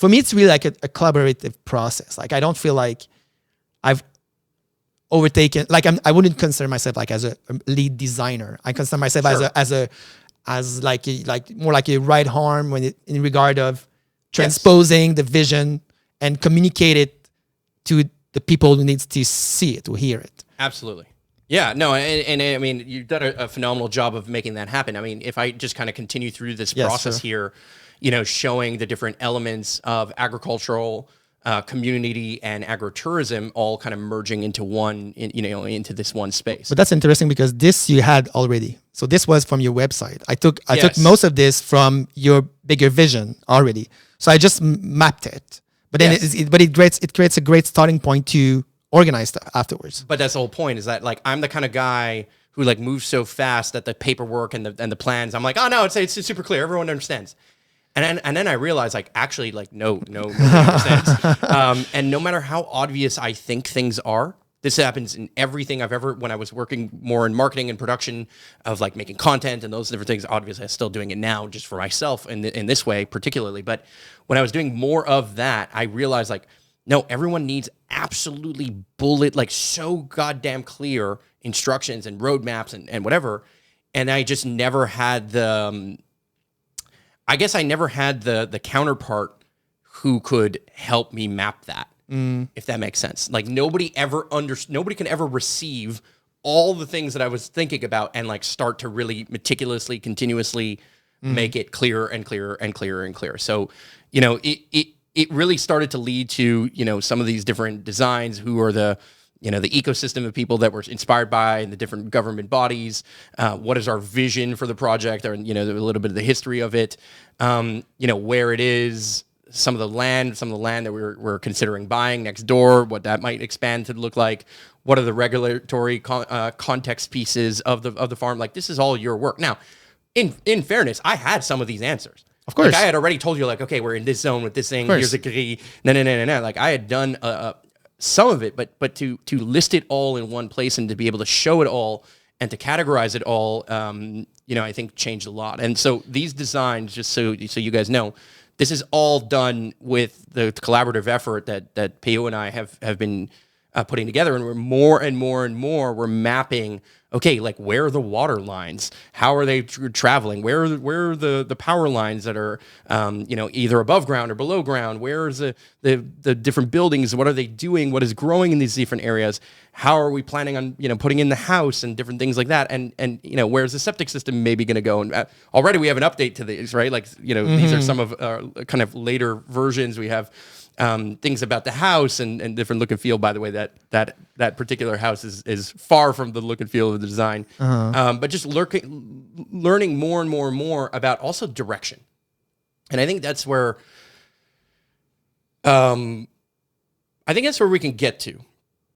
for me, it's really like a collaborative process. Like, I don't feel like I've overtaken, like I wouldn't consider myself like as a lead designer. I consider myself as like more like a right arm in regard of transposing the vision and communicate it to the people who needs to see it or hear it. Absolutely. Yeah, no, and I mean, you've done a phenomenal job of making that happen. I mean, if I just kind of continue through this process here, you know, showing the different elements of agricultural, community, and agritourism all kind of merging into one, into this one space. But that's interesting because this you had already. So this was from your website. I took most of this from your bigger vision already. So I just mapped it. But then it creates a great starting point to organize stuff afterwards. But that's the whole point, is that like I'm the kind of guy who like moves so fast that the paperwork and the plans, I'm like, oh no, it's super clear, everyone understands. And then I realized like actually like no understands. And no matter how obvious I think things are, this happens in everything I've ever, when I was working more in marketing and production of like making content and those different things. Obviously, I'm still doing it now just for myself in this way particularly. But when I was doing more of that, I realized like, no, everyone needs absolutely like so goddamn clear instructions and roadmaps and whatever. And I just never had I guess I never had the counterpart who could help me map that, if that makes sense. Like nobody can ever receive all the things that I was thinking about and like start to really meticulously, continuously make it clearer and clearer and clearer and clearer. So, you know, it really started to lead to, you know, some of these different designs who are the ecosystem of people that we're inspired by and the different government bodies. What is our vision for the project, or, you know, a little bit of the history of it, you know, where it is, some of the land that we're considering buying next door, what that might expand to look like. What are the regulatory context pieces of the farm? Like, this is all your work. Now, in fairness, I had some of these answers. Of course. Like, I had already told you, like, okay, we're in this zone with this thing. Here's a grille. No. Like, I had done some of it, but to list it all in one place and to be able to show it all and to categorize it all, you know, I think changed a lot. And so these designs, just so you guys know, this is all done with the collaborative effort that Pio and I have been putting together, and we're more and more we're mapping. Okay, like, where are the water lines? How are they traveling? Where are the power lines that are, you know, either above ground or below ground? Where is the different buildings? What are they doing? What is growing in these different areas? How are we planning on, you know, putting in the house and different things like that? And you know, where's the septic system maybe going to go? And already we have an update to these, right? Like, you know, these are some of kind of later versions. We have things about the house and different look and feel. By the way, that particular house is far from the look and feel of the design. But just learning more and more about also direction. And I think that's where we can get to.